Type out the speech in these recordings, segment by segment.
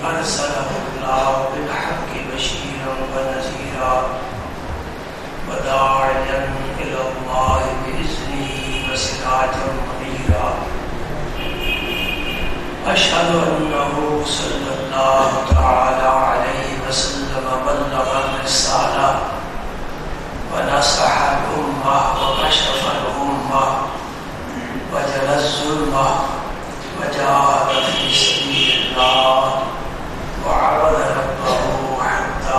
أرسله الله بالحق بشيرا ونذيرا وداعيا إلى الله بإذنه وسراجا منيرا أشهد أنه صلى الله تعالى عليه وسلم بلغ الرسالة ونصح الأمة وكشف الأمة وجلى الظلمة وجاهد في سبيل الله وعبد ربه حتى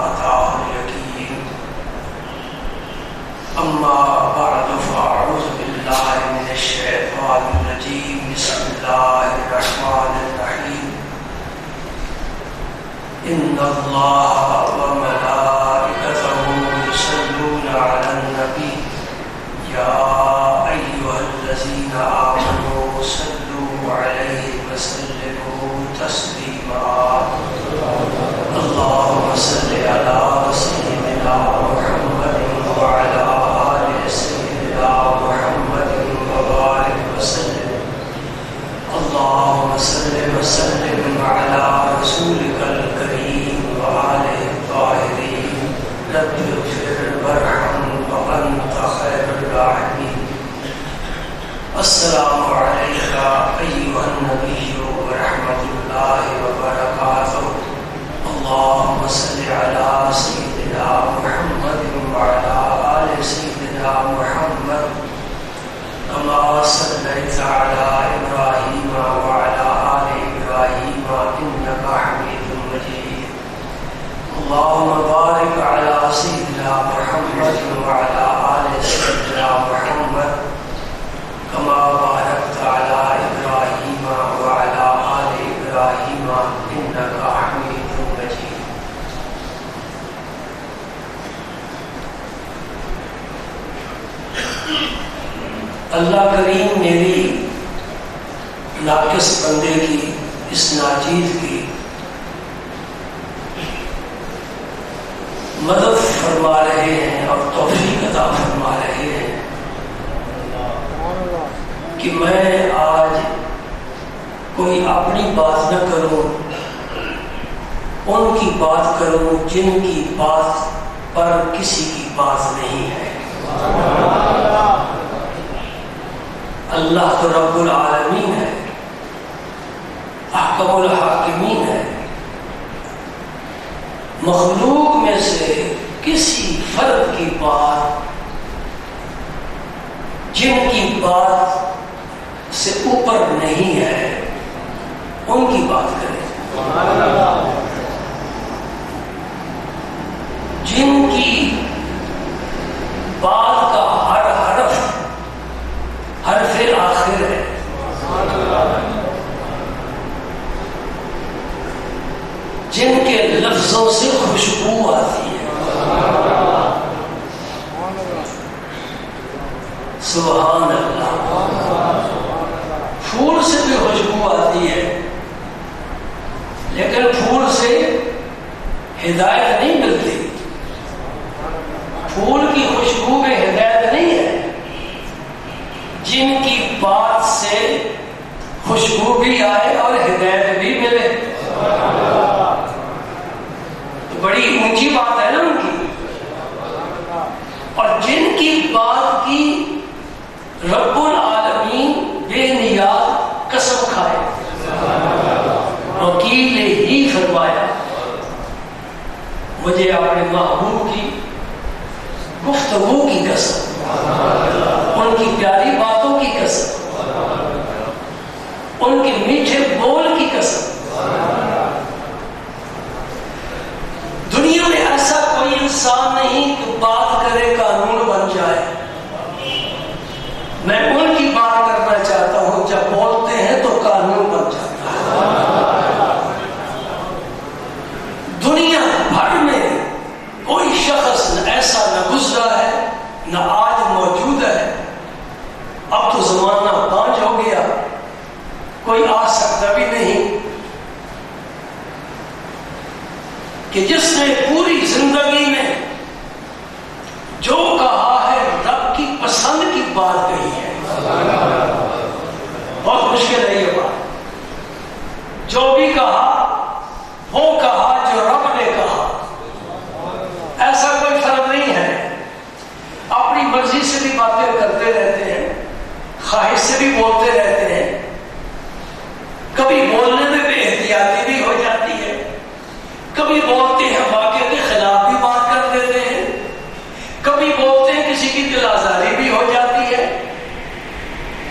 أتاه اليقين. أما بعد فأعوذ بالله من الشيطان الرجيم. بسم الله الرحمن الرحيم. إن الله وملائكته يصلون على النبي يا أيها الذين آمنوا صلوا عليه وسلموا تسليما. اللهم صل على سيدنا محمد وعلى آل سيدنا محمد وبارك وسلم. اللهم صل وسلم على رسولك الكريم وآله الطاهرين. رب اغفر وارحم وأنت خير الراحمين. السلام عليك أيها النبي ورحمة الله وبركاته. اللهم صل على سيدنا محمد وعلى آل سيدنا محمد كما صليت على إبراهيم وعلى آل إبراهيم إنك حميد مجيد. اللهم بارك على سيدنا محمد وعلى آل سيدنا محمد كما باركت على إبراهيم وعلى آل إبراهيم إنك حميد مجيد. اللہ کریم میری ناقص بندے کی اس ناچیز کی مدد فرما رہے ہیں اور توفیق عطا فرما رہے ہیں کہ میں آج کوئی اپنی بات نہ کروں، ان کی بات کروں جن کی بات پر کسی کی بات نہیں ہے۔ اللہ تو رب العالمین ہے، احکم الحاکمین ہے۔ مخلوق میں سے کسی فرد کی بات جن کی بات سے اوپر نہیں ہے ان کی بات کریں، جن کی بات کا ہر حرف حرف آخر ہے، جن کے لفظوں سے خوشبو آتی ہے۔ سبحان اللہ۔ پھول سے بھی خوشبو آتی ہے لیکن پھول سے ہدایت نہیں ملتی، پھول کی خوشبو میں ہدایت نہیں ہے۔ جن کی بات سے خوشبو بھی آئے اور ہدایت بھی ملے تو بڑی اونچی بات ہے نا ان کی۔ اور جن کی بات کی رب العالمین بے نیاز قسم کھائے، وکیل نے ہی فرمایا مجھے اپنے محبوب کی گفتگو کی قسم، ان کی پیاری باتوں کی قسم، ان کے میٹھے بول کی قسم۔ دنیا میں ایسا کوئی انسان نہیں کہ بات کرے قانون بن جائے۔ میں ان کی بات کرنا چاہتا ہوں جب بولتے ہیں تو قانون بن جاتا ہے۔ دنیا بھر میں کوئی شخص ایسا نہ گزرا ہے نہ آج موجود ہے، اب تو زمانہ بانج ہو گیا، کوئی آ سکتا بھی نہیں، کہ جس نے پوری زندگی میں جو کہا ہے رب کی پسند کی بات کہی ہے۔ بہت مشکل ہے یہ بات۔ جو بھی کہا وہ کہا جو رب نے کہا. ایسا کوئی فرق نہیں ہے. اپنی مرضی سے بھی باتیں کرتے رہتے ہیں, خواہش سے بھی بولتے رہتے ہیں. کبھی بولنے میں بے احتیاطی بھی ہو جاتی ہے, کبھی بولتے ہیں واقعے کے خلاف بھی بات کر دیتے ہیں, کبھی بولتے ہیں کسی کی دل آزاری بھی ہو جاتی ہے,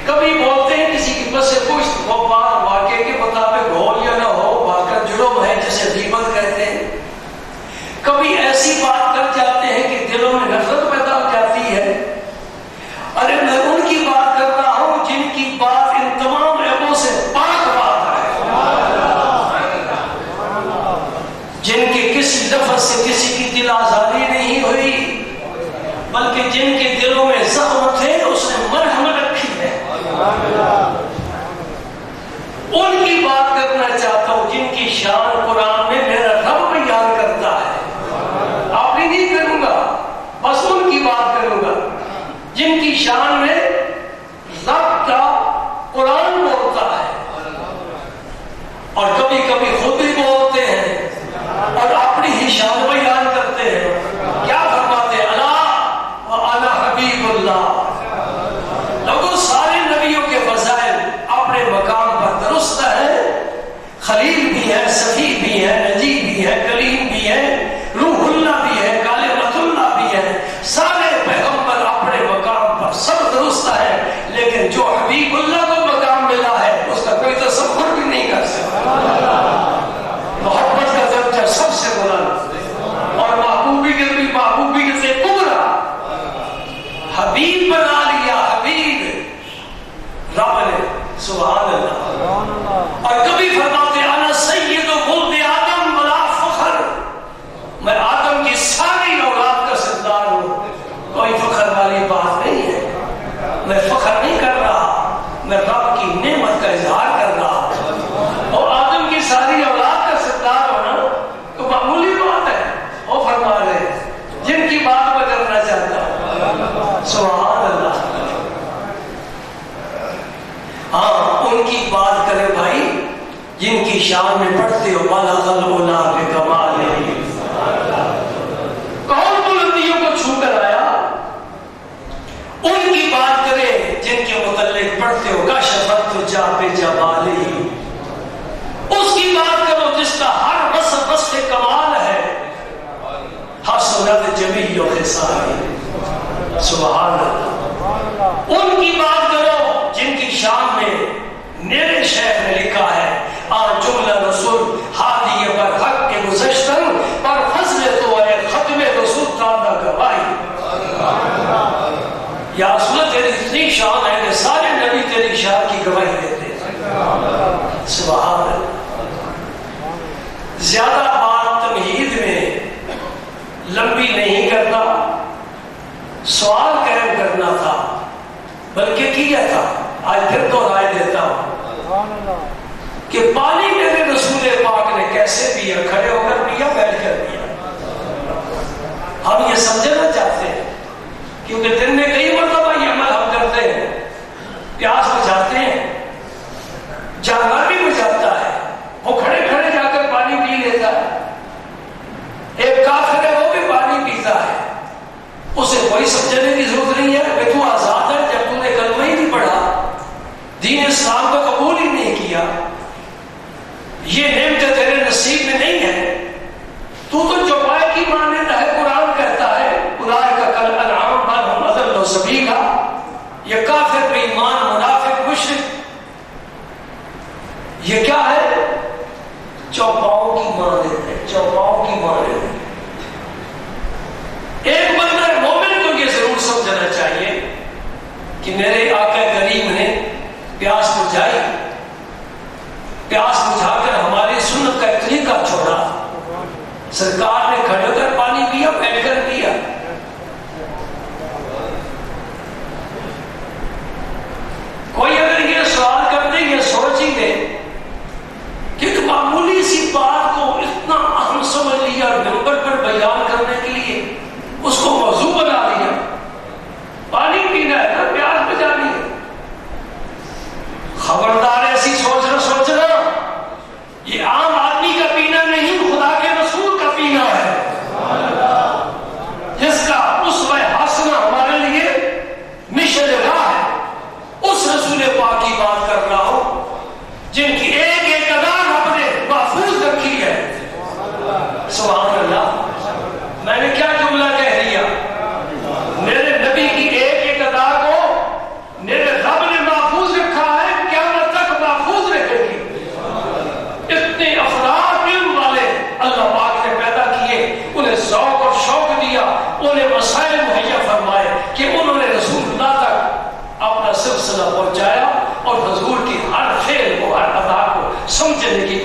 کبھی بولتے ہیں کسی کی بس سے پشت وہ بات واقعے کے مطابق ہو یا نہ ہو بات کا جرم ہے جسے غیبت کہتے ہیں. کبھی ایسی بات کر جاتے ہیں کہ دلوں میں نفرت پیدا ہو جاتی ہے. ارے میں ان کی بات کر رہا ہوں جن کی بات ان تمام عیبوں سے پاک بات ہے, جن کے کسی لفظ سے کسی کی دل آزاری نہیں ہوئی, بلکہ جن کے دلوں میں زخم تھے اس نے مرہم رکھی ہے. ان کی بات کرنا چاہتا ہوں جن کی شان قرآن میں میرا رب بیان کرتا ہے. آپ نہیں کروں گا, بس ان کی بات کروں گا جن کی شان میں رب کا قرآن بولتا ہے. اور کبھی کبھی خود بھی بولتے ہیں اور اپنی ہی شان بیان کرتے ہیں. کیا فرماتے ہیں؟ الا وانا حبیب اللہ. لوگوں سارے نبیوں کے فضائل اپنے مقام پر درست ہے. خلیل بھی ہے, صفی بھی ہے, نجی بھی ہے, کلیم بھی ہے, روح اللہ بھی ہے, کلمۃ اللہ بھی ہے. سارے پیغمبر اپنے مقام پر سب درست ہے, لیکن جو حبیب اللہ کو مقام ملا ہے اس کا کوئی تصور بھی نہیں کر سکتا. محبت کا درجہ سب سے بلند اور محبوبیت بھی محبوبیت سے کبرا. حبیب بنا لیا, حبیب رب نے, سبحان اللہ. اور کبھی فرماتے انا سید ولد آدم ولا فخر, میں آدم کی ساری اولاد کا سردار ہوں. کوئی فخر والی بات نہیں ہے. میں فخر نہیں کر رہا, میں رب کی نعمت کا اظہار کر رہا. اور آدم کی ساری اولاد کا سردار ہونا تو معمولی بات ہے. وہ فرما رہے جن کی بات میں کرنا چاہتا ہوں, سبحان اللہ. ہاں, ان کی بات کرے بھائی جن کی شان میں پڑھتے ہو بلغ العلا بکمالہ. کون بلندیوں کو چھو کر آیا؟ ان کی بات کرے جن کے متعلق پڑھتے ہو کشفت تجا بجمالہ. اس کی بات کرو جس کا ہر وصف وصف کمال ہے. حسنت جمیع خصالہ, سبحان اللہ. ان کی بات کرو جن کی شان میں میرے شیخ نے لکھا ہے آن جملہ رسول حادی پر حق کے گزشتن پر فضل تو ہے ختم رسول تاندہ گواہی. یا رسول تیری اتنی شان ہے کہ سارے نبی تیری شان کی گواہی دیتے ہیں. سبحان اللہ. زیادہ بات تمہید میں لمبی نہیں کرتا, سوال قائم کرنا تھا بلکہ کیا تھا. آج پھر دہرائے دیتا ہوں کہ پانی میرے رسول پاک نے کیسے پیا, کھڑے ہو کر پیا, بیٹھ کر پیا. ہم یہ سمجھنا چاہتے ہیں کیونکہ دن میں کئی مرتبہ یہ عمل ہم کرتے ہیں. پیاس بجھاتے ہیں, جانور بھی بجھاتا ہے, وہ کھڑے کھڑے جا کر پانی پی لیتا ہے. ایک کافر ہے وہ بھی پانی پیتا ہے, اسے کوئی سمجھنے کی ضرورت نہیں ہے کہ تو آزاد ہے. جب تو نے کلمہ ہی نہیں پڑھا, دین اسلام کو قبول ہی نہیں کیا, یہ نعمت تیرے نصیب میں نہیں ہے, تو چوپائے کی مانتا ہے. قرآن کہتا ہے اولئک کالانعام بل ھم اضل سبیلا. یہ کافر بے ایمان منافق مشرک یہ کیا ہے؟ چوپاؤں کی مانند ہے, چوپاؤں کی مانند ہے. ایک بندہ مومن کو یہ ضرور سمجھنا چاہیے کہ میرے آقا کریم نے پیاس بجھائی, پیاس بجھا کر ہماری سنت کا ایک طریقہ چھوڑا. سرکار نے کھڑے ہو کر پانی پیا, بیٹھ کر پیا. کوئی اگر یہ سوال کر دے, یہ سوچ ہی دے کہ ایک معمولی سی بات کو اتنا اہم سمجھ لیا اور نمبر پر بیان کرنے کے لیے اس کو موضوع بنا لیا. پانی پینا ہے نا, پیاس بجھانی ہے. خبردار ایسی سوچنا یہ عام آدمی کا پینا نہیں,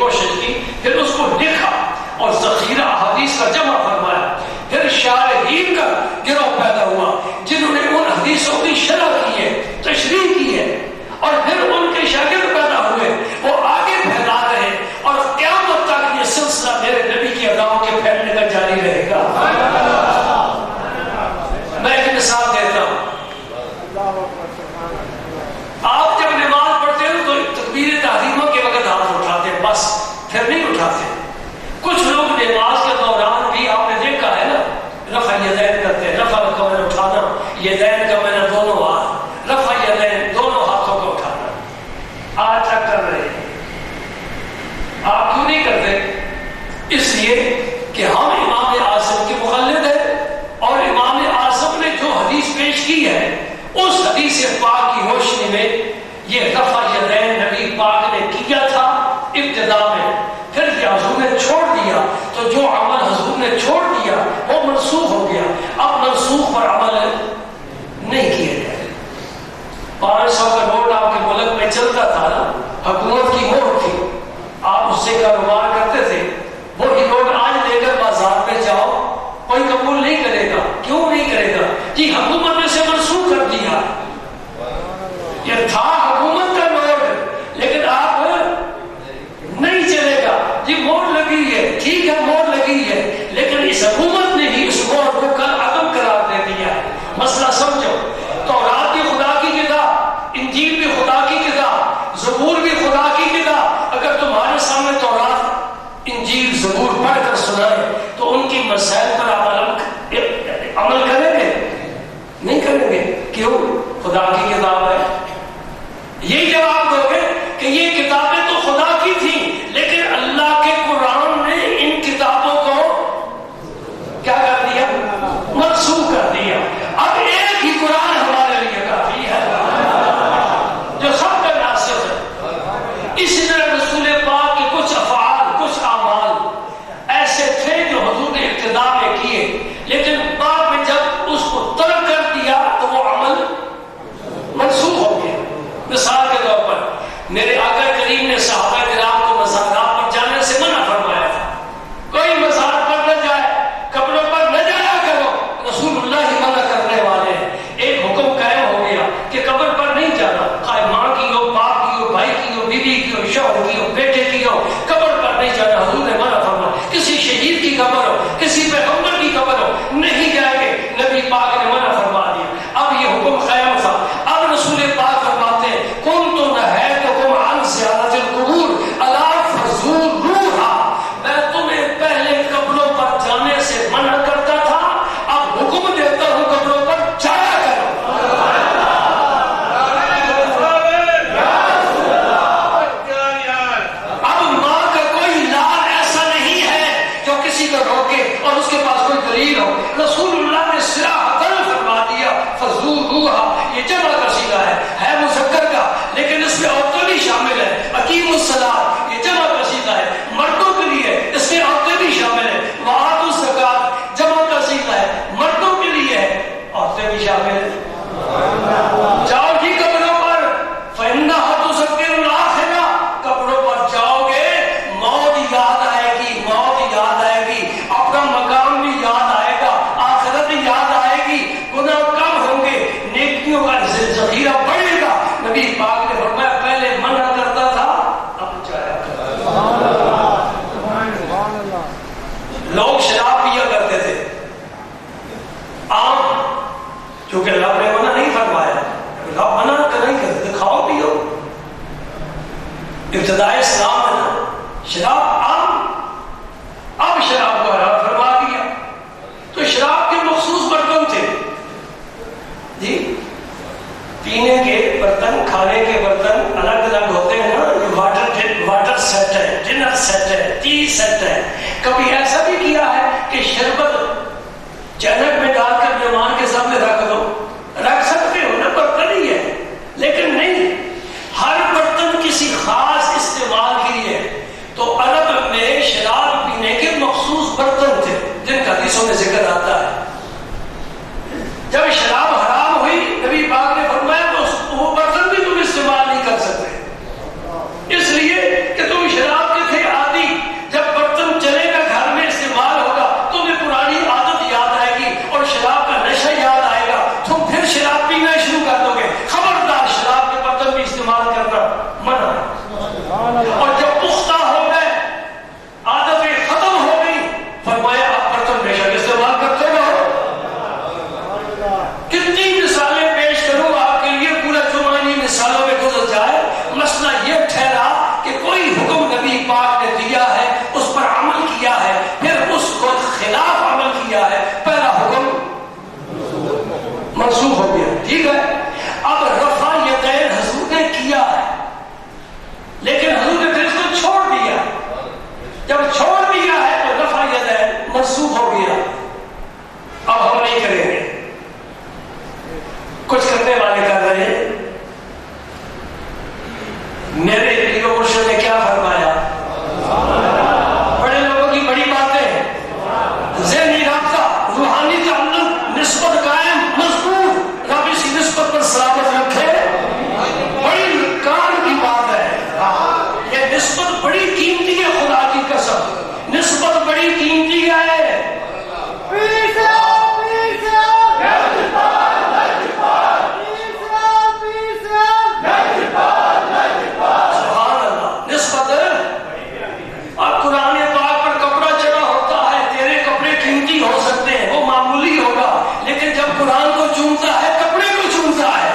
کوشش کی، پھر اس کو لکھا اور ذخیرہ حدیث کا جمع فرمایا. پھر شارحین کا گروہ پیدا ہوا جنہوں نے ان حدیثوں کی شرح کی ہے، تشریح کی ہے، اور پھر ان کے شاگرد پیدا ہوئے، وہ آگے پھیلا رہے، اور قیامت تک یہ سلسلہ میرے نبی کی اداؤں کے پھیلنے کا جاری رہے گا. میں ایک مثال دیتا ہوں. آپ جب نماز پڑھتے ہیں تو تکبیر تحریمہ کے وقت ہاتھ اٹھاتے ہیں، بس پھر نہیں اٹھاتے. کچھ لوگ نماز کے دوران بھی آپ نے دیکھا ہے نا، رفع یدین کرتے ہیں. رفع کا میں نے اٹھانا، یدین کا میں نے دونوں ہاتھ، رفع یدین دونوں ہاتھوں کو اٹھانا. آج تک کر رہے ہیں. آپ کیوں نہیں کرتے؟ اس لیے کہ ہم امام اعظم کے مقلد ہیں، اور امام اعظم نے جو حدیث پیش کی ہے اس حدیث پاک کی روشنی میں یہ رفع یدین نبی پاک نے کیا تھا ابتدا میں. پھر حضور نے چھوڑ دیا، تو جو عمل حضور نے چھوڑ دیا وہ منسوخ ہو گیا. اب منسوخ پر عمل نہیں کیا جائے. 500 کا نوٹ آپ کے ملک میں چلتا تھا نا، حکومت کی مہر تھی، آپ اس سے کاروبار کرتے تھے. وہی نوٹ آج لے کر بازار میں جاؤ، کوئی قبول نہیں کرے گا. کیوں نہیں کرے گا؟ جی حکومت نے سے منسوخ کر دیا. یہ تھا حکومت کا نوٹ، لیکن آپ نہیں چلے گا. جی مہر لگی ہے، ٹھیک ہے مہر لگی ہے، لیکن اس حکومت نے ہی اس مہر کو کل عدم قرار دے دیا. مسئلہ سمجھو. تورات بھی خدا کی کتاب، انجیل بھی خدا کی کتاب، زبور بھی خدا کی کتاب. اگر تمہارے سامنے تورات، انجیل، زبور پڑھ کر سنائے تو ان کی مسائل پر عمل کریں گے؟ نہیں کریں گے. کیوں؟ خدا کی کتاب ہے. یہی جواب دو گے کہ یہ کتابیں تو خدا کی تھیں، لیکن اللہ کے قرآن نے ان کتابوں کو کیا کر دیا؟ منسوخ کر دیا. اب ایک ہی قرآن ہمارے لیے کافی ہے جو سب کا ناسخ ہے. اسی طرح رسول پاک کے کچھ افعال، کچھ اعمال ایسے تھے جو حضور نے ابتدا میں کیے، لیکن بعد میں جب اس کو ترک کر دیا تو وہ عمل منسوخ ہو گیا. مثال کے طور پر میرے آقا کریم نے صحابہ کرام کو مزارات پر جانے سے منع فرمایا تھا. کوئی مزار پر نہ جائے، قبروں پر نہ جایا کرو. رسول اللہ ہی منع کرنے والے ہیں. ایک حکم قائم ہو گیا کہ قبر پر نہیں جانا، خواہ ماں کی ہو، باپ کی ہو، بھائی کی ہو، بیوی کی ہو، شوہر کی ہو، بیٹے کی ہو، قبر پر نہیں جانا. حضور نے منع فرمایا. کسی شہید کی قبر ہو، کسی پیغمبر کی قبر ہو، نہیں جائیں گے. نبی پاک نے منع فرما دیا. اب یہ حکم قائم تھا. اب رسول پاک فرماتے ہیں کنت نہیتکم عن زیارت القبور الا فزوروھا. میں تمہیں پہلے قبروں پر جانے سے منع کرتا تھا، اب حکم دیتا ہوں قبروں پر جایا کرو. اب ماں کا کوئی لال ایسا نہیں ہے جو کسی کو روکے اور اس کے پاس کوئی دلیل ہو. رسول اللہ نے صراحتاً فرما دیا فزوروھا. یہ جمع کا صیغہ ہے مذکر کا، لیکن اس میں عورتیں بھی شامل ہیں. اقیموا الصلاۃ یہ جمع کا صیغہ ہے، مردوں کے لیے، اس میں عورتیں بھی شامل ہیں. وآتوا الزکوٰۃ جمع کا صیغہ ہے، مردوں کے لیے ہے، عورتیں بھی شامل ہیں. جاؤ جی قبروں پر، فإنھا تذکر الآخرہ. قبروں پر جاؤ گے، موت یاد آئے گی، موت یاد آئے گی، اپنا مقام بھی یاد آئے گا، آخرت یاد آئے گی، گناہ کم ہوں گے، نیکیوں کا ذخیرہ بڑھے گا. نبی پاک نے فرمایا پہلے منع کرتا تھا، اب جایا کرتا. لوگ شراب پیا کرتے تھے عام، کیونکہ رب نے منع نہیں فرمایا. رب منع نہیں کرتے تھے، کھاؤ پیو. ابتدائے اسلام ہے نا، شراب عام. اب شراب کو حرام فرما دیا. تو شراب کے مخصوص برتن تھے جی، پینے کے برتن، کھانے کے برتن الگ الگ ہوتے ہیں نا. یہ واٹر سیٹ ہے، ڈنر سیٹ ہے، ٹی سیٹ ہے. کبھی ایسا بھی کیا ہے کہ شربت چینک میں ڈال کر مہمان کے سامنے رکھ دو، رکھ سکتے ہو نا، برتن ہی ہے. لیکن نہیں، ہر برتن کسی خاص استعمال کے لیے. تو عرب میں شراب پینے کے مخصوص برتن تھے جن کا حدیثوں میں ذکر آتا ہے. جب شراب حرام ہوئی، نبی پاک نے فرمایا تو وہ برتن بھی تم استعمال نہیں کر سکتے، اس لیے کہ تم شراب کے تھے پاک نے دیا ہے اس پر عمل کیا ہے، پھر اس کو خلاف عمل کیا ہے، پہلا حکم منسوخ ہو گیا. ٹھیک ہے. اب رفع یدین حضور نے کیا ہے، لیکن حضور نے پھر اس کو چھوڑ دیا. جب چھوڑ دیا ہے تو رفع یدین منسوخ ہو گیا. اب ہم نہیں کریں گے. کچھ کرنے والے کر رہے ہیں. میرے پیر و مرشد نے کیا فرمایا؟ بڑے لوگوں کی بڑی باتیں، ذہنی رابطہ، روحانی تعلق، نسبت قائم مضبوط، رب اسی نسبت پر سلامت رکھے. بڑی کام کی بات ہے. یہ نسبت بڑی قیمتی ہے، خدا کی قسم نسبت بڑی قیمتی ہے. قرآن کو چونتا ہے، کپڑے کو چونتا ہے.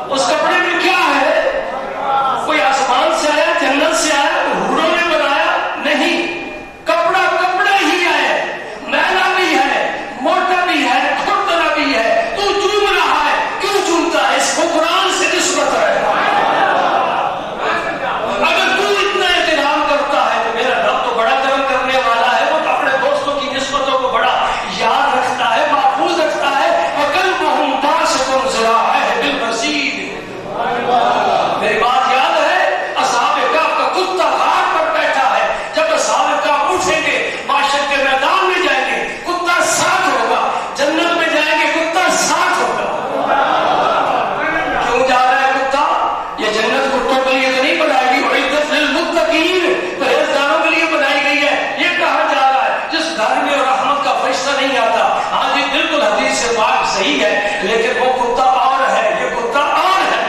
اس کپڑے میں کیا ہے؟ کوئی آسمان سے آیا، جنت سے آیا، حوروں نے بنایا؟ نہیں. کپڑا کپڑا ہی ہے، میلا بھی ہے، موٹا بھی ہے، کھردرا بھی ہے. تو چوم رہا ہے، کیوں چومتا ہے؟ اس کو قرآن سے نسبت ہے. اگر تو اتنا احترام کرتا ہے تو میرا رب تو بڑا کرم کرنے والا ہے. وہ اپنے دوستوں کی نسبتوں کو بڑا یاد رکھتا ہے، میری بات یاد ہے؟ اصحاب کہف کا کتا غار پر بیٹھا ہے. جب اصحاب کہف اٹھیں گے، معاشر کے میدان میں جائیں گے، کتا ساتھ ہوگا. جنت میں جائیں گے، کتا ساتھ ہوگا. کیوں جا رہا ہے کتا؟ یہ جنت کتوں کے لیے تو نہیں بنائی گئی، اعدت للمتقین، پرہیزگاروں کے لیے بنائی گئی ہے. یہ کہاں جا رہا ہے؟ جس گھر میں رحمت کا فرشتہ نہیں آتا. ہاں جی بالکل حدیث سے بات صحیح ہے، لیکن وہ کتا اور ہے، یہ کتا اور ہے.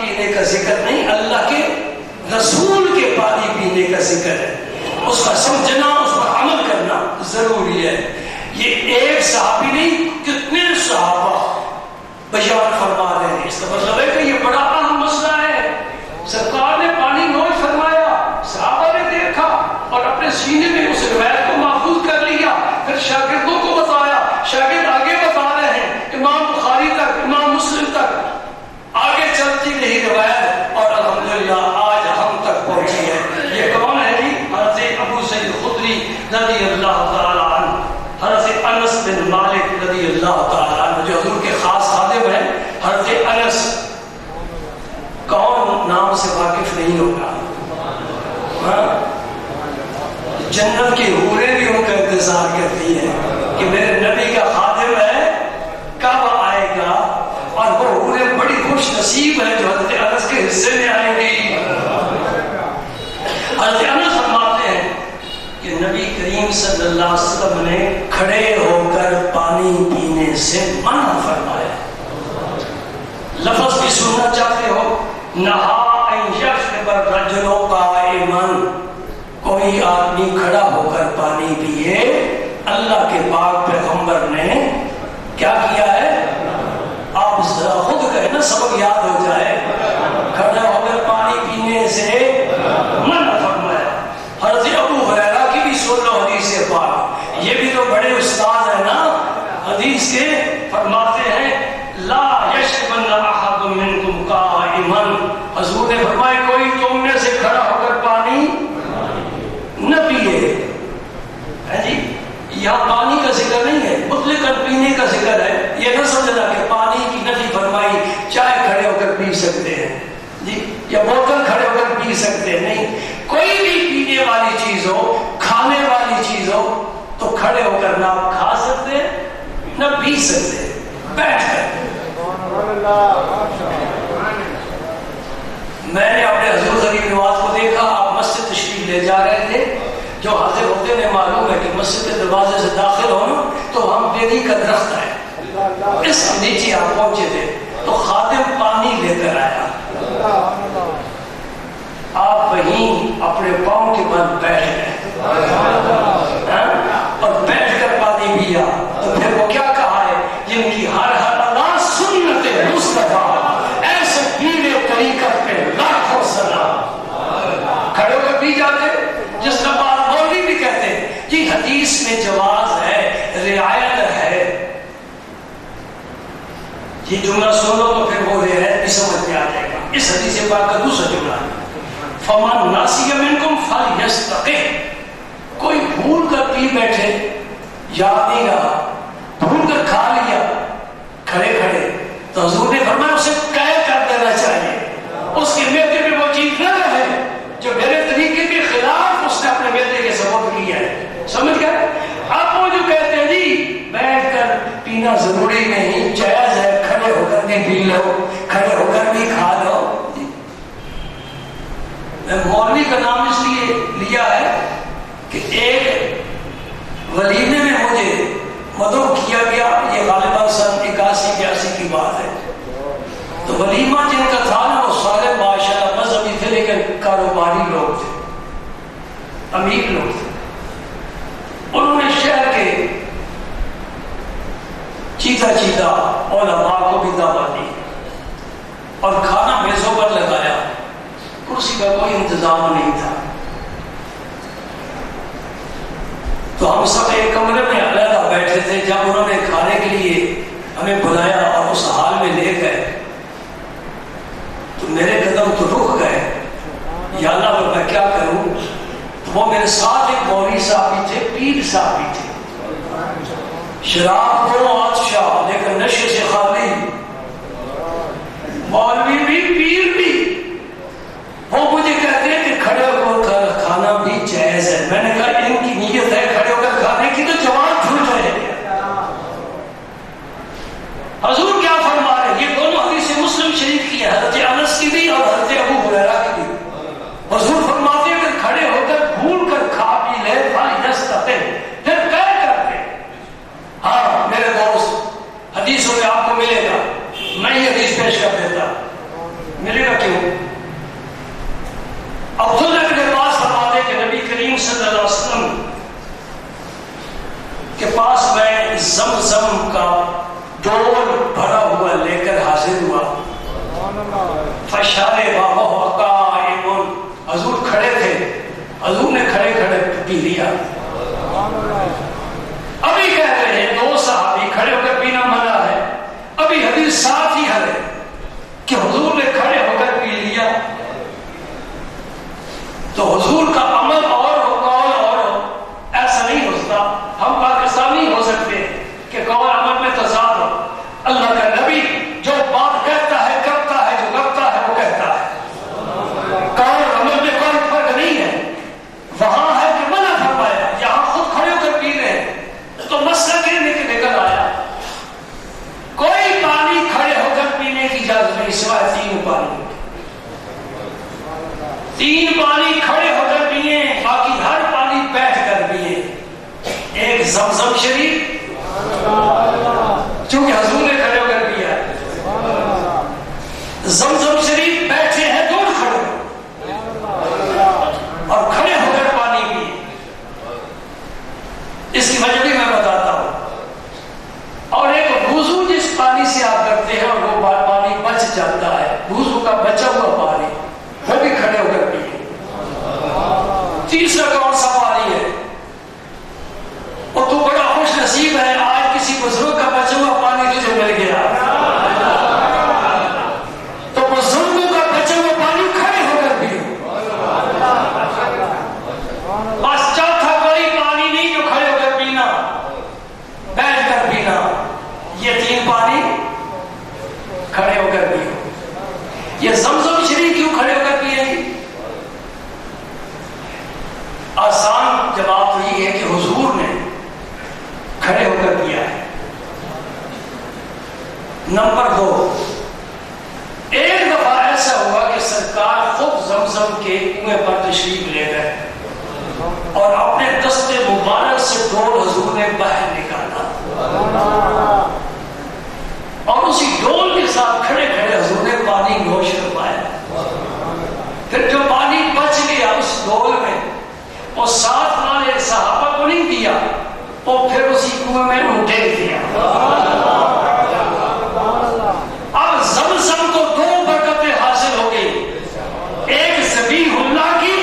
پینے کا ذکر نہیں، اللہ کے رسول کے پانی پینے کا ذکر ہے، اس کا سمجھنا، اس پر عمل کرنا ضروری ہے۔ یہ ایک صحابی نہیں، کتنے صحابہ بیان فرما رہے ہیں، اس کا مطلب ہے کہ یہ بڑا اہم مسئلہ ہے۔ سرکار نے پانی نوش فرمایا، صحابہ نے دیکھا اور اپنے سینے میں اس روایت کو محفوظ کر لیا، پھر شاگردوں کو بتایا، شاگرد آگے بتا رہے ہیں، امام بخاری تک، امام مسلم تک آگے چلتی رہی روایت، اور الحمدللہ آج ہم تک پہنچی ہے۔ یہ کون ہے جی؟ حضرت ابو سعید خدری رضی اللہ تعالی عنہ، حضرت انس بن مالک رضی اللہ تعالی عنہ، جو حضور کے خاص خادم ہیں۔ حضرت انس کون نام سے واقف نہیں ہوگا؟ جنت کی حوریں بھی ان کا انتظار کرتی ہیں کہ میرے نبی کا خادم ہے، کب آئے گا، اور وہ حوریں بڑی خوش نصیب ہیں جو حضرت انس کے حصے میں آئیں گی۔ حضرت انس فرماتے ہیں کہ نبی کریم صلی اللہ علیہ وسلم نے کھڑے ہو کر پانی پینے سے منع فرمایا۔ لفظ بھی سننا چاہتے ہو؟ نہا ان یشرب الرجل قائما، کوئی آدمی کھڑا ہو کر پانی پیے۔ اللہ کے پاک پیغمبر نے کیا کیا ہے؟ آپ ذرا خود کہیں نا، سبق یاد ہو جائے۔ کھڑا ہو کر پانی پینے سے منع فرمایا۔ حضرت ابو ہریرہ کی بھی سن لو حدیث پاک، یہ بھی تو بڑے استاد ہیں نا حدیث کے، فرماتے ہیں لا یشربن احد منکم قائما، حضور نے فرمایا کوئی تم میں سے کھڑا ہو کر پانی نہ پیے۔ ہے جی، یہاں پانی کا ذکر نہیں ہے، مطلقاً پینے کا ذکر ہے۔ یہ نہ سمجھنا کہ پانی کی نفی فرمائی چائے کھڑے ہو کر پی سکتے ہیں جی، یا بوتل کھڑے ہو کر پی سکتے ہیں، نہیں، کوئی بھی پینے والی چیز ہو، کھانے والی چیز ہو تو کھڑے ہو کر نہ کھا سکتے ہیں نہ پی سکتے ہیں، بیٹھ کر۔ میں نے اپنے حضور غریب نواز کو دیکھا، آپ مسجد تشریف لے جا رہے تھے، جو حاضر ہوتے ہیں معلوم ہے کہ مسجد کے دروازے سے داخل ہونا تو ہم بیری کا درخت ہے، اس کے نیچے آپ پہنچے تھے تو خادم پانی لے کر آیا، آپ وہیں اپنے پاؤں کے بل بیٹھ گئے اور بیٹھ کر پانی پیا، تو پھر وہ کیا کہا ہے؟ جن کی ہر ہر ادا سنت مصطفیٰ، ایسے پیڑے طریقت پہ لاکھوں سلام۔ کھڑے ہو کر پی جاتے، جس کا بات مولوی بھی کہتے ہیں جی حدیث میں جواز ہے، رعایت ہے۔ یہ جملہ سنو تو پھر وہ رعایت بھی سمجھ میں آ جائے گا۔ اس حدیث پاک کا دوسرا جملہ ہے فَمَنْ نَسِيَ مِنْكُمْ فَلْيَسْتَقِهْ، کوئی بھول کر پی بیٹھے، یاد نہیں رہا، بھول کر کھا لیا کھڑے کھڑے، تو حضور نے فرمایا اسے قید کر دینا چاہیے، اس کے معدے میں وہ چیز نہ رہے جو میرے طریقے کے خلاف اس نے اپنے معدے کے سبب کیا ہے۔ سمجھ گئے؟ اب وہ جو کہتے ہیں جی بیٹھ کر پینا ضروری نہیں، جائز ہے، کھڑے ہو کر بھی پی لو، کھڑے ہو کر بھی کھا لو۔ میں مولوی کا نام اس لیے لیا ہے کہ ایک ولیمے میں مجھے مدعو کیا گیا، یہ غالباً سن 81-82 کی بات ہے، تو ولیمہ جن کا تھا نا وہ سارے ماشاءاللہ مذہبی تھے لیکن کاروباری لوگ تھے، امیر لوگ تھے۔ انہوں نے شہر کے چیتا چیتا علماء کو بھی دعوت دی اور کھانا میزوں پر لگایا، کرسی کا کوئی انتظام نہیں تھا، تو ہم سب ایک کمرے میں علیحدہ بیٹھے تھے۔ جب انہوں نے کھانے کے لیے ہمیں بلایا اور اس حال میں لے گئے تو میرے قدم تو رک گئے، یا اللہ میں کیا کروں؟ تو وہ میرے ساتھ ایک مولوی صاحب بھی تھے، پیر صاحب بھی تھے، شراب کو بادشاہ لیکن نشے سے خالی، مولوی بھی پیر بھی۔ وہ مجھے کہتے ہیں کہ کھڑے ہو کر کھانا بھی جائز ہے۔ میں نے کہا ان کی نیت ہے کھڑے ہو کر کھانے کی تو جواب جھوٹ ہے۔ حضور کیا فرما رہے ہیں؟ یہ دونوں حدیث مسلم شریف کی ہے، حضرت انس کی بھی اور حضرت ابو ہریرہ کی بھی۔ حضور فرماتے ہیں کہ کھڑے ہو کر بھول کر کھا پی لے فَلْيَسْتَقِمْ، پھر قید کر دے۔ ہاں میرے دوست، حدیثوں میں آپ کو ملے گا، میں یہ حدیث پیش کر دیتا، ملے گا زمزم کا ڈول بھرا ہوا لے کر حاضر ہوا. فشارے بابو قائم، حضور کھڑے تھے، حضور نے کھڑے کھڑے پی لیا. ابھی کہہ رہے ہیں دو صحابی کھڑے ہو کر پینا منع ہے، ابھی حدیث ساتھ ہی ہے کہ حضور نے کھڑے ہو کر پی لیا. تو حضور کا عمل اور ہو، قول اور ہو، ایسا نہیں ہو سکتا. ہم پاکستانی ہو سکتے کہ قول عمل میں تضاد ہو. اللہ کا نبی جو بات کہتا ہے کرتا ہے، جو کرتا ہے وہ کہتا ہے. قول عمل میں کوئی فرق نہیں ہے. وہاں ہے کہ منع فرمایا، یہاں خود کھڑے ہو کر پی رہے ہیں تو مسئلہ نکل آیا. کوئی پانی کھڑے ہو کر پینے کی اجازت نہیں سوائے 3 پانی. 3 پانی کھڑے ہو کر پیے، باقی ہر پانی بیٹھ کر پیے. ایک زمزم شریف چونکہ حضور نے کھڑے ہو کر پیا ہے. زمزم شریف بیٹھے ہیں دور کھڑے اور کھڑے ہو کر پانی پیے. اس کی وجہ بھی میں بتاتا ہوں. اور ایک وضو جس پانی سے آپ کرتے ہیں اور وہ پانی بچ جاتا ہے، وضو کا بچا ہوا پانی، وہ بھی کھڑے ہو کر پیے. تیسرا کون سا پانی ہے؟ اور تو بڑا خوش نصیب ہے، آج کسی بزرگ کا بچا ہوا پانی تجھے مل گیا. تو بزرگوں کا بچا ہوا پانی کھڑے ہو کر پیو. بس چوتھا کوئی پانی نہیں جو کھڑے ہو کر پینا، بیٹھ کر پینا. یہ 3 پانی کھڑے ہو کر پیو. یہ زمزم شریف کیوں کھڑے ہو کر پیے؟ آسان جواب تو یہ ہے کہ حضور نے کھڑے ہو کر کیا ہے. نمبر 2، ایک دفعہ ایسا ہوا کہ سرکار خود زمزم کے کنویں پر تشریف لے گئے اور اپنے دست مبارک سے ڈول حضور نے باہر نکالا اور اسی ڈول کے ساتھ کھڑے کھڑے حضور نے پانی نوش کروایا. پھر جو پانی بچ گیا اس ڈول میں، وہ ساتھ والے صحابہ کو نہیں دیا، وہ پھر اسی کنویں میں انہیں دیا. اب زمزم کو 2 برکتیں حاصل ہو گئی، ایک ذبیح اللہ کی،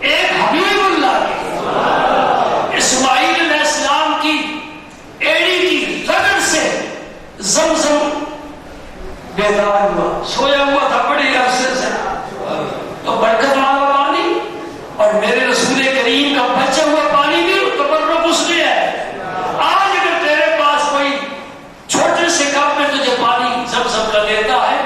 ایک حبیب اللہ کی. اسماعیل علیہ السلام کی ایڑی کی رگڑ سے زمزم بیدار ہوا، سویا ہوا تھا بڑی عرصے سے، تو برکت والا پانی. اور میرے رسول کریم کا بچا ہوا پانی بھی تبرک اس لیے ہے. آج اگر تیرے پاس کوئی چھوٹے سے کپ میں تجھے پانی زمزم کا دیتا ہے،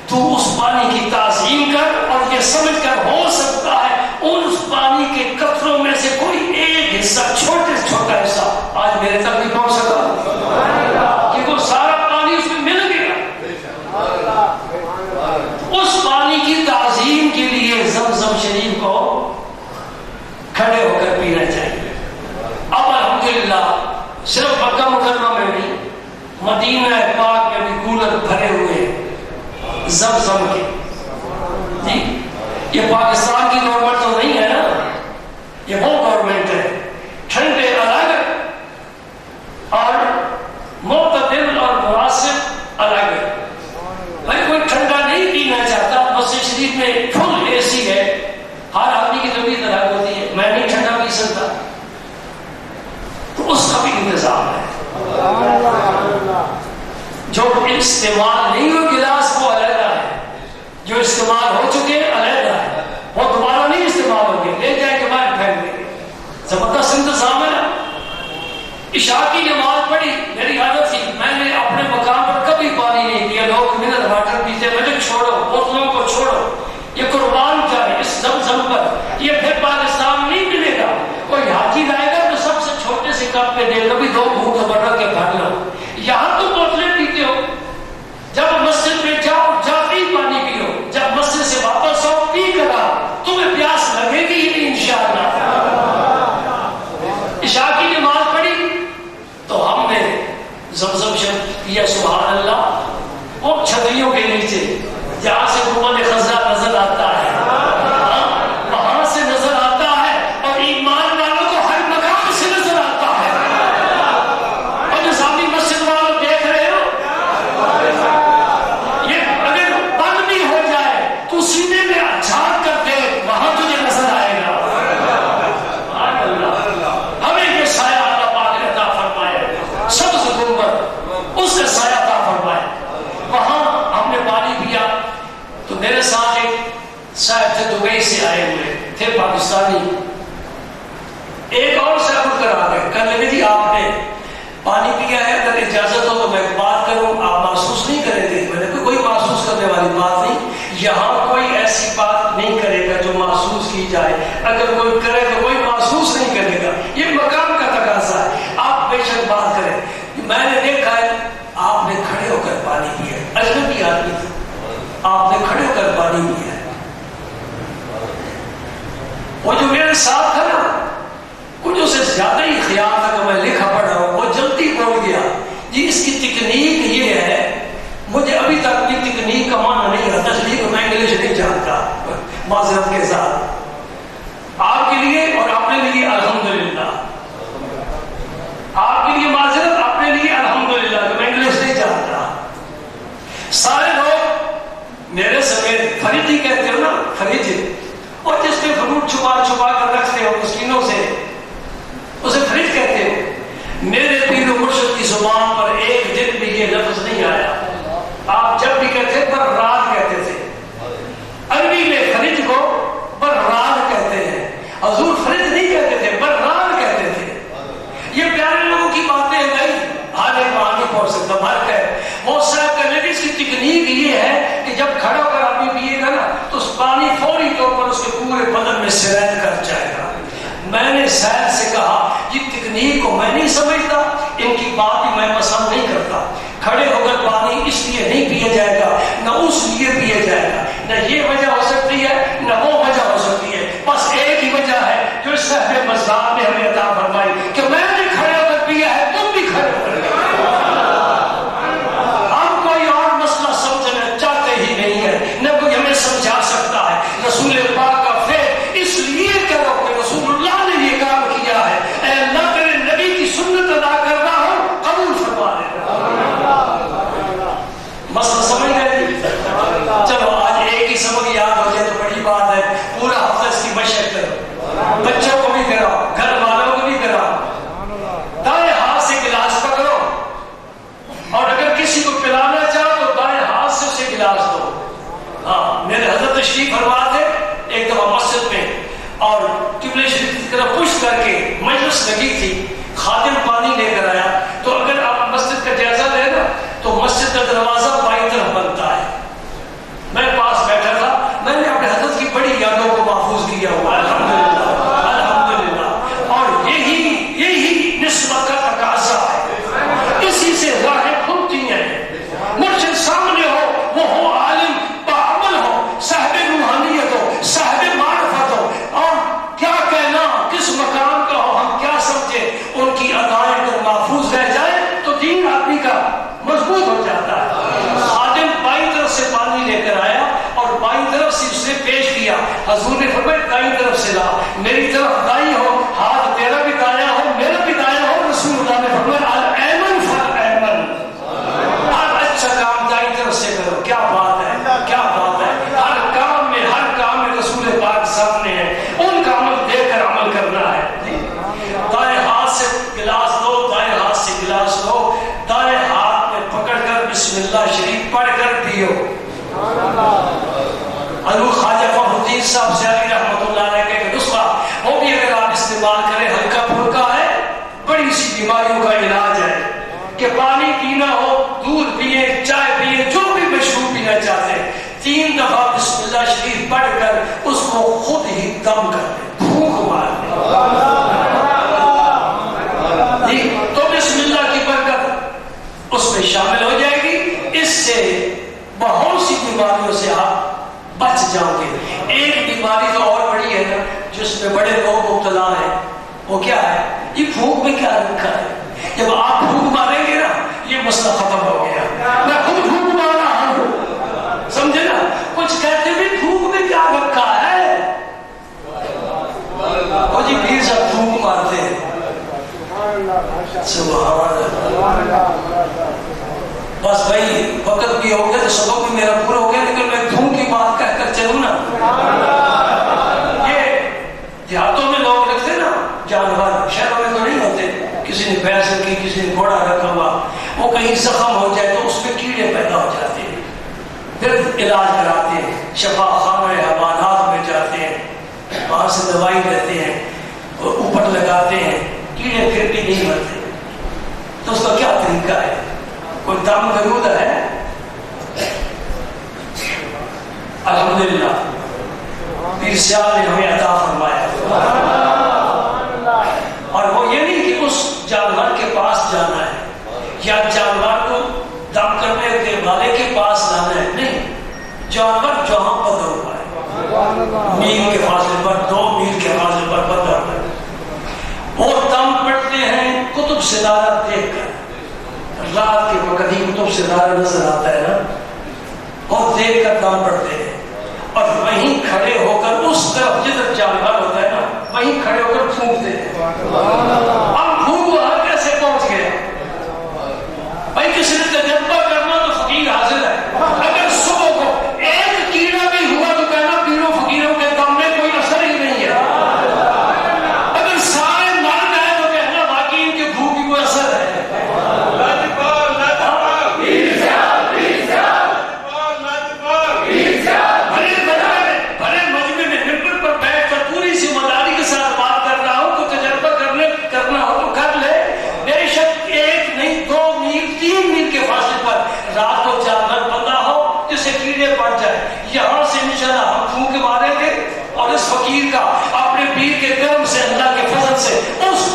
تو اس پانی کی تعظیم کر اور یہ سمجھ کر ہو سکتا ہے اس پانی کے قطروں میں سے کوئی ایک حصہ، چھوٹے سے چھوٹا حصہ آج میرے تک نہیں پہنچ سکا، کہ وہ سارا پانی اس میں مل گیا. اس پانی کی تعظیم کے لیے زمزم شریف کو کھڑے ہو کر پینا چاہیے. اب الحمدللہ صرف مکہ مکرمہ میں نہیں، مدینہ پاک میں بھی کولر بھرے ہوئے زمزم کے. جی یہ پاکستان کی گورنمنٹ تو نہیں ہے نا، یہ وہ گورنمنٹ ہے. ٹھنڈے الگ اور معتدل اور مناسب الگ. بھائی کوئی ٹھنڈا نہیں پینا چاہتا، مسجد شریف میں فل اے سی ہے، ہر آدمی کی طبیعت الگ ہوتی ہے، میں نہیں ٹھنڈا پی سکتا، تو اس کا بھی انتظام ہے. جو استعمال نہیں ہوئے گلاس وہ علیحدہ ہے، جو استعمال ہو چکے علیحدہ ہے، وہ دوبارہ نہیں استعمال ہوں گے، لے جائیں گے باہر پھینک دیں گے. زبردست انتظام ہے. عشاء کی نماز پڑھی، میری عادت تھی، میں نے اپنے مقام پر کبھی پانی نہیں پیا. لوگ منرل واٹر پیتے، مجھے چھوڑو، بوتلوں کو چھوڑو، یہ قربان جائے اس زمزم پر. یہ پھر پاکستان نہیں ملے گا. کوئی حاجی لائے گا تو سب سے چھوٹے سے کپ میں دے، کبھی 2 گھونٹ بھر کے بھر لو. یہاں تو بوتلیں پیتے ہو، جب مسجد میں جاؤ جاتے ہی پانی پیو، جب مسجد سے واپس ساتھ ایک صاحب تھے دبئی سے آئے ہوئے تھے پاکستانی. ایک اور صاحب اٹھ کر آ گئے, کہنے لگے جی آپ نے پانی پیا ہے, اگر اجازت ہو تو میں بات کروں, آپ محسوس نہیں کریں گے. میں نے کہا کوئی محسوس کرنے والی بات نہیں, یہاں کوئی ایسی بات نہیں کرے گا جو محسوس کی جائے, اگر کوئی کرے تو کوئی محسوس نہیں کرے گا, یہ مقام کا تقاضا ہے, آپ بے شک بات کریں. میں نے دیکھا ہے آپ نے کھڑے ہو کر پانی پیا, اجنبی آدمی تھا, آپ نے کھڑے ہو کر پانی پیا. وہ جو میرے ساتھ تھا نا, کچھ اسے زیادہ ہی خیال تھا کہ میں لکھا پڑھ رہا ہوں, وہ جلدی بول گیا جی اس کی تکنیک یہ ہے, مجھے ابھی تک بھی تکنیک کا معنی نہیں آتا, اس لیے میں انگلش نہیں جانتا, معذرت کے ساتھ آپ کے لیے اور اپنے لیے الحمدللہ, آپ کے لیے معذرت, اپنے لیے الحمدللہ کہ میں انگلش نہیں جانتا. سارے لوگ میرے سمیت فریجی کہتے ہو نا, فریج, اور جس میں فروٹ چھپا چھپا کر رکھتے ہو مسکینوں سے, اسے فریج کہتے ہو. میرے پیر و مرشد کی زبان پر ایک دن بھی یہ لفظ نہیں آیا. آپ جب بھی کہتے برراد کہتے تھے, عربی میں فریج کو برراد کہتے ہیں, حضور فریج نہیں کہتے تھے, برراد کہتے تھے. یہ پیارے لوگوں کی باتیں نہیں, ہر ایک آگے پہنچ سکتا, فرق ہے. وہ صاحب کہنے کی اس کی تکنیک یہ ہے کہ جب کھڑا ہو کر آدمی پیے گا نا تو اس پانی فوری طور پر اس کے پورے بدن میں سرائت کر جائے گا. میں نے سید سے کہا یہ تکنیک کو میں نہیں سمجھتا, ان کی بات بھی میں پسند نہیں کرتا. کھڑے ہو کر پانی اس لیے نہیں پیا جائے گا, نہ اس لیے پیا جائے گا, نہ یہ وجہ ہو سکتی ہے نہ وہ وجہ ہو سکتی ہے, بس ایک ہی وجہ ہے جو صاحب مزدار نے ہمیں عطا فرمائی کہ میں نے کھڑے ہو کر پیا ہے, تم بھی کھڑے ہو کر پیا. ہم کوئی اور مسئلہ سمجھنا چاہتے ہی نہیں ہے, نہ کوئی ہمیں سمجھا سکتا ہے. رسول پاک کا فعل اس لیے کرو کہ رسول اللہ نے یہ کام کیا ہے. اے اللہ تیرے نبی کی سنت ادا کرنا ہو, قبول فرما لینا. مسئلہ سمجھ گئے جی؟ چلو آج ایک ہی سبق یاد ہو جائے تو بڑی بات ہے. پورا ہفتہ اس کی مشق کرو, بچوں کو بھی کراؤ, گھر والوں کو بھی کراؤ. دائیں ہاتھ سے گلاس پکڑو, اور اگر کسی کو پلانا چاہو تو دائیں ہاتھ سے اسے گلاس دو. ہاں, میرے حضرت تشریف فرما تھے ایک دفعہ مسجد میں, اور قبلہ شریف کی طرف پشت کر کے مجلس لگی تھی, خادم پانی لے کر آیا. تو اگر آپ مسجد کا جائزہ لیں نا تو مسجد کا دروازہ بائیں طرف بنتا ہے. میں پاس بیٹھا تھا, میں نے اپنے حضرت کی بڑی یادوں کو محفوظ کیا ہوا, الحمدللہ الحمدللہ. اور یہی نسبت کا تقاضا ہے, اسی سے راہیں کھلتی ہیں. مرشد سامنے ہو, وہ ہو عالم باعمل ہو, صاحب روحانیت ہو, صاحب معرفت ہو, اور کیا کہنا کس مقام کا ہو, ہم کیا سمجھے, ان کی ادائیں اگر محفوظ رہ جائے تو دین آدمی کا مضبوط ہو جاتا ہے. خادم بائیں طرف سے پانی لے کر آیا اور بائیں طرف سے اس نے پیش کیا. حضور نے فرمایا دائیں طرف سے لا, میری طرف دائیں ہو, ہاتھ تیرا بھی دایاں ہو, میرا بھی دایاں ہو. رسول اللہ نے فرمایا الایمن فالایمن, ہر اچھا کام دائیں طرف سے کرو. کیا بات ہے, کیا بات ہے. ہر کام میں رسول پاک سامنے ہے, ان کا عمل دیکھ کر عمل کرنا ہے. دائیں ہاتھ سے گلاس دو, دائیں ہاتھ سے گلاس دو, دائیں ہاتھ میں پکڑ کر بسم اللہ شریف پڑھ کر پیو. حضور خواجہ فخر الدین صاحب سیالی رحمۃ اللہ علیہ کا نسخہ, وہ بھی اگر آپ استعمال کریں, ہلکا پھلکا ہے, بڑی سی بیماریوں کا علاج ہے. کہ پانی پینا ہو, دودھ پیے, چائے پیے, جو بھی مشروب پینا چاہتے ہیں, 3 دفعہ بسم اللہ شریف پڑھ کر اس کو خود ہی دم کر دیں, پھونک مار دیں. تو بسم اللہ کی برکت اس میں شامل ہو جائے گی. اس سے بہت سی بیماریوں سے آپ بچ جاؤ گے. ایک بیماری تو اور بڑی ہے نا جس میں بڑے لوگ مبتلا ہیں, وہ کیا ہے, یہ پھونک میں کیا رکھا ہے. جب آپ پھونک ماریں گے نا یہ مسئلہ ختم ہو گیا. میں خود پھونک مار رہا ہوں, سمجھے نا. کچھ کہتے بھی پھونک میں کیا رکھا ہے, وہ جی پیر صاحب پھونک مارتے ہیں. سبحان اللہ. بس بھائی وقت بھی ہو گیا تو سبق بھی میرا پورا ہو گیا, لیکن میں پھونک کی بات کہہ کر چلوں نا. یہ دیہاتوں میں لوگ رکھتے نا جانور, شہروں میں تو نہیں ہوتے. کسی نے بھینس رکھی, کسی نے گھوڑا رکھا ہوا, وہ کہیں زخم ہو جائے تو اس میں کیڑے پیدا ہو جاتے ہیں, پھر علاج کراتے ہیں. شفا خانہ حیوانات میں جاتے ہیں، وہاں سے دوائی لیتے ہیں، اوپر لگاتے ہیں، کیڑے پھر بھی نہیں مرتے، تو اس کا کیا طریقہ ہے؟ کوئی دم درود ہے؟ الحمدللہ پیر سیال نے ہمیں عطا فرمایا، اور وہ یہ نہیں کہ اس جانور کے پاس جانا ہے یا جانور کو دم کرنے کے والے کے پاس لانا ہے، نہیں، جانور جہاں پتا ہوا ہے، میل کے فاصلے پر، 2 میل کے فاصلے پر پتا ہوا ہے، وہ دم پڑتے ہیں کتب ستارہ دیکھ کر، رات کے وقت ہی کتب ستارہ نظر آتا ہے نا، اور دیکھ کر دم پڑتے ہیں، اور وہیں کھڑے ہو کر اس طرف جدھر جانور ہوتا ہے نا وہیں کھڑے ہو کر پھونکتے ہیں۔ اب پھونک وہاں کیسے پہنچ گئے؟ بھائی کسی نے تجربہ کرنا تو فقیر حاضر ہے، اگر صبح کو ایک کیڑا بھی ہوا تو کہنا پیروں فقیروں کے دم میں کوئی اثر ہی نہیں ہے، اگر سارے مر گئے تو کہنا واقعی ان کے بھوک کی کوئی اثر ہے۔ بڑے مجمع میں ممبر پر بیٹھ کر پوری ذمہ داری کے ساتھ بات کر رہا ہوں، کوئی تجربہ کرنا ہو تو کر لے، بے شک 1 نہیں 2 میل 3 میل کے فاصلے پر رات کو جانور بندہ ہو جسے کیڑے پڑ جائے، یہاں سے انشاءاللہ ہم پھونک ماریں گے اور اس فقیر کا اپنے پیر کے کرم سے، اللہ کے فضل سے اس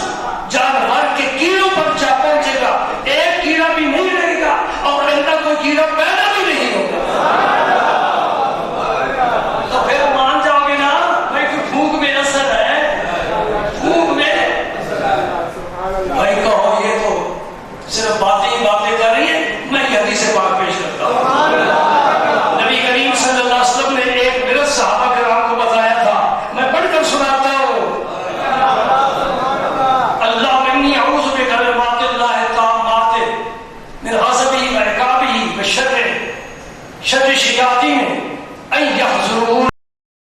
جانور کے کیڑوں پر جا پہنچے گا، ایک کیڑا بھی نہیں رہے گا، اور اللہ کوئی کیڑا